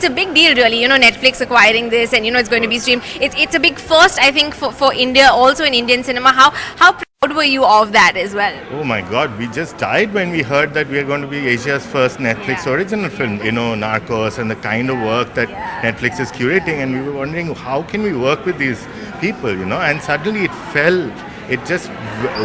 it's a big deal, really. Netflix acquiring this, and it's going to be streamed. It's a big first, I think, for India, also in Indian cinema. How proud were you of that as well? Oh my God, we just died when we heard that we are going to be Asia's first Netflix original film, Narcos, and the kind of work that Netflix is curating. And we were wondering, how can we work with these people, and suddenly it just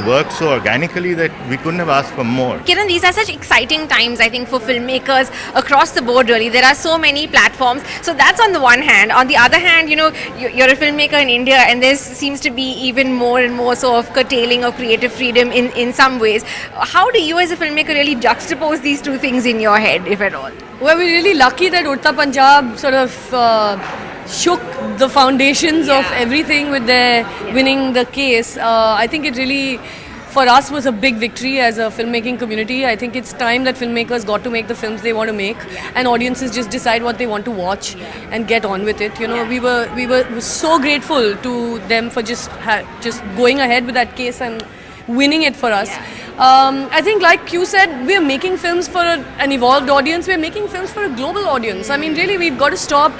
worked so organically that we couldn't have asked for more. Kiran, these are such exciting times, I think, for filmmakers across the board, really. There are so many platforms. So that's on the one hand. On the other hand, you're a filmmaker in India, and there seems to be even more and more sort of curtailing of creative freedom in some ways. How do you as a filmmaker really juxtapose these two things in your head, if at all? Well, we're really lucky that Udta Punjab sort of shook the foundations of everything with their winning the case. I think it really, for us, was a big victory as a filmmaking community. I think it's time that filmmakers got to make the films they want to make, and audiences just decide what they want to watch and get on with it. We were so grateful to them for just going ahead with that case and winning it for us. I think, like you said, we're making films for an evolved audience. We're making films for a global audience. I mean, really, we've got to stop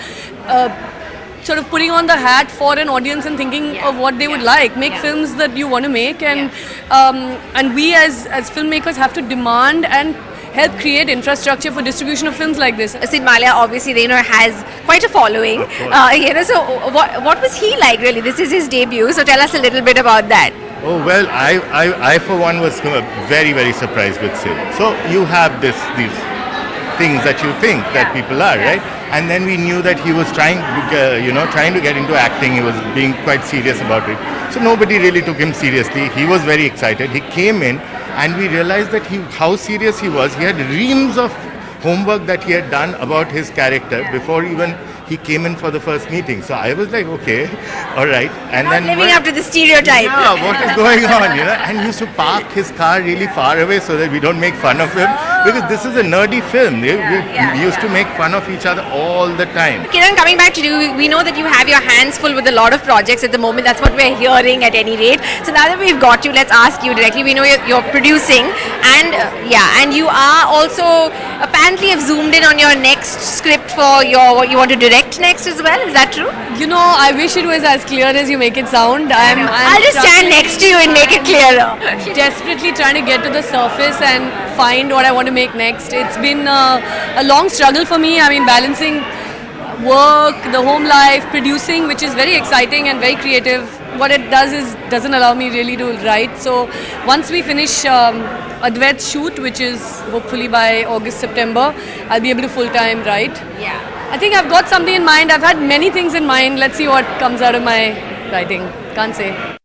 sort of putting on the hat for an audience and thinking of what they would like. Make films that you want to make, and we as filmmakers have to demand and help create infrastructure for distribution of films like this. Sid Mallya obviously has quite a following. So what was he like, really? This is his debut, so tell us a little bit about that. Oh well, I for one was very, very surprised with Sid. So you have these things that you think that people are, right? And then we knew that he was trying to get into acting. He was being quite serious about it. So nobody really took him seriously. He was very excited. He came in, and we realized that how serious he was. He had reams of homework that he had done about his character before even he came in for the first meeting. So I was like, okay, all right. And then living up to the stereotype. Yeah, what is going on? And he used to park his car really far away so that we don't make fun of him, because this is a nerdy film. We used to make fun of each other all the time. Kiran, coming back to you, we know that you have your hands full with a lot of projects at the moment. That's what we're hearing at any rate. So now that we've got you, let's ask you directly. We know you're producing, and and you are also apparently have zoomed in on your next script for what you want to direct next as well. Is that true? I wish it was as clear as you make it sound. I'll just stand next to you and make it clearer. Desperately trying to get to the surface and find what I want to make next. It's been a long struggle for me. I mean, balancing work, the home life, producing, which is very exciting and very creative. What it does is doesn't allow me really to write. So once we finish Advait's shoot, which is hopefully by August, September, I'll be able to full-time write. Yeah. I think I've got something in mind. I've had many things in mind. Let's see what comes out of my writing. Can't say.